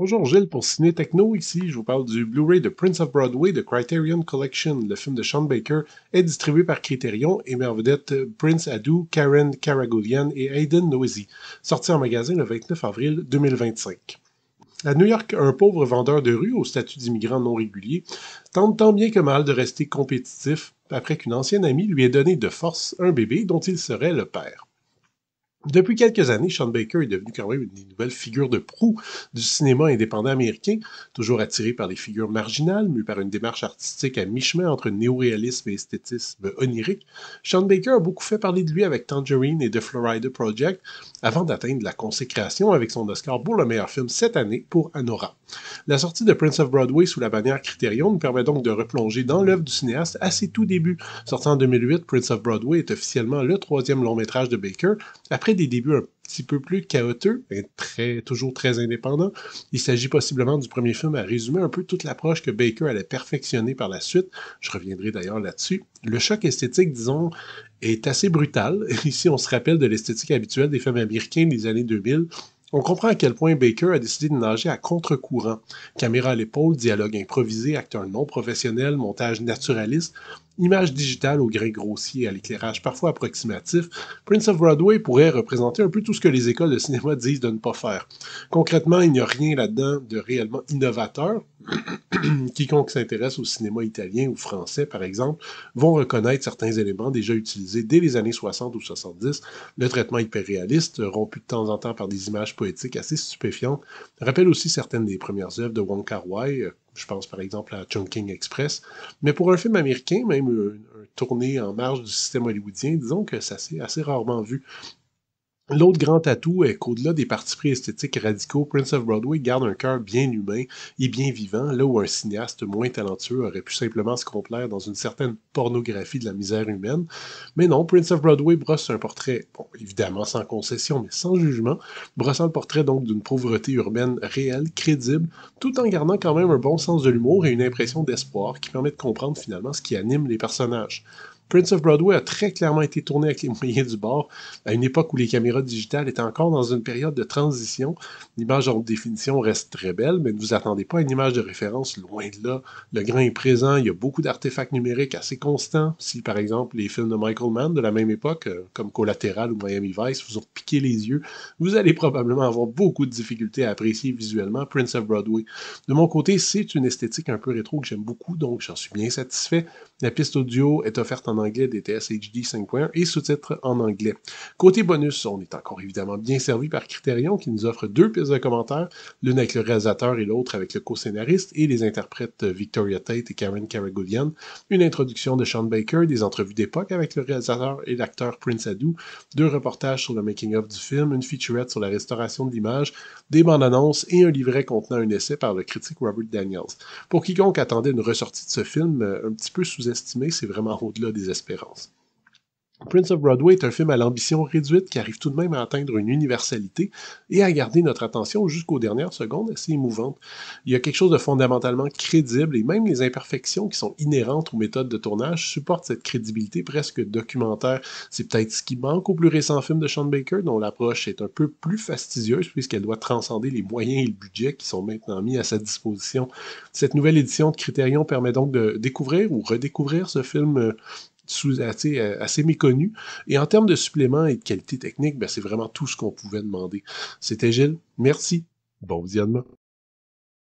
Bonjour Gilles, pour Ciné Techno, ici, je vous parle du Blu-ray de Prince of Broadway de Criterion Collection. Le film de Sean Baker est distribué par Criterion et met en vedette Prince Adu, Karen Karagulian et Hayden Noisy, sorti en magasin le 29 avril 2025. À New York, un pauvre vendeur de rue au statut d'immigrant non régulier tente tant bien que mal de rester compétitif après qu'une ancienne amie lui ait donné de force un bébé dont il serait le père. Depuis quelques années, Sean Baker est devenu quand même une des nouvelles figures de proue du cinéma indépendant américain, toujours attiré par les figures marginales, mais par une démarche artistique à mi-chemin entre néoréalisme et esthétisme onirique. Sean Baker a beaucoup fait parler de lui avec Tangerine et The Florida Project, avant d'atteindre la consécration avec son Oscar pour le meilleur film cette année pour Anora. La sortie de Prince of Broadway sous la bannière Criterion nous permet donc de replonger dans l'œuvre du cinéaste à ses tout débuts. Sorti en 2008, Prince of Broadway est officiellement le troisième long métrage de Baker, après des débuts un petit peu plus chaotiques, mais toujours très indépendants. Il s'agit possiblement du premier film à résumer un peu toute l'approche que Baker allait perfectionner par la suite. Je reviendrai d'ailleurs là-dessus. Le choc esthétique, disons, est assez brutal. Ici, on se rappelle de l'esthétique habituelle des films américains des années 2000. On comprend à quel point Baker a décidé de nager à contre-courant. Caméra à l'épaule, dialogue improvisé, acteur non professionnel, montage naturaliste, image digitale au grain grossier et à l'éclairage parfois approximatif, Prince of Broadway pourrait représenter un peu tout ce que les écoles de cinéma disent de ne pas faire. Concrètement, il n'y a rien là-dedans de réellement innovateur. Quiconque s'intéresse au cinéma italien ou français, par exemple, vont reconnaître certains éléments déjà utilisés dès les années 60 ou 70. Le traitement hyperréaliste, rompu de temps en temps par des images poétiques assez stupéfiantes, rappelle aussi certaines des premières œuvres de Wong Kar-wai, je pense par exemple à Chungking Express. Mais pour un film américain, même un tourné en marge du système hollywoodien, disons que ça s'est assez rarement vu. L'autre grand atout est qu'au-delà des partis pris esthétiques radicaux, Prince of Broadway garde un cœur bien humain et bien vivant, là où un cinéaste moins talentueux aurait pu simplement se complaire dans une certaine pornographie de la misère humaine. Mais non, Prince of Broadway brosse un portrait, bon, évidemment sans concession, mais sans jugement, brossant le portrait donc d'une pauvreté urbaine réelle, crédible, tout en gardant quand même un bon sens de l'humour et une impression d'espoir qui permet de comprendre finalement ce qui anime les personnages. Prince of Broadway a très clairement été tourné avec les moyens du bord, à une époque où les caméras digitales étaient encore dans une période de transition. L'image en haute définition reste très belle, mais ne vous attendez pas à une image de référence, loin de là. Le grain est présent, il y a beaucoup d'artefacts numériques assez constants. Si, par exemple, les films de Michael Mann de la même époque, comme Collateral ou Miami Vice, vous ont piqué les yeux, vous allez probablement avoir beaucoup de difficultés à apprécier visuellement Prince of Broadway. De mon côté, c'est une esthétique un peu rétro que j'aime beaucoup, donc j'en suis bien satisfait. La piste audio est offerte en anglais DTS HD 5.1 et sous-titres en anglais. Côté bonus, on est encore évidemment bien servi par Criterion qui nous offre deux pistes de commentaires, l'une avec le réalisateur et l'autre avec le co-scénariste et les interprètes Victoria Tate et Karen Karagulian, une introduction de Sean Baker, des entrevues d'époque avec le réalisateur et l'acteur Prince Adu, deux reportages sur le making-of du film, une featurette sur la restauration de l'image, des bandes annonces et un livret contenant un essai par le critique Robert Daniels. Pour quiconque attendait une ressortie de ce film un petit peu sous-estimé, c'est vraiment au-delà des espérances. Prince of Broadway est un film à l'ambition réduite qui arrive tout de même à atteindre une universalité et à garder notre attention jusqu'aux dernières secondes assez émouvantes. Il y a quelque chose de fondamentalement crédible et même les imperfections qui sont inhérentes aux méthodes de tournage supportent cette crédibilité presque documentaire. C'est peut-être ce qui manque au plus récent film de Sean Baker, dont l'approche est un peu plus fastidieuse puisqu'elle doit transcender les moyens et le budget qui sont maintenant mis à sa disposition. Cette nouvelle édition de Criterion permet donc de découvrir ou redécouvrir ce film assez méconnu. Et en termes de suppléments et de qualité technique, ben, c'est vraiment tout ce qu'on pouvait demander. C'était Gilles. Merci. Bon visionnement.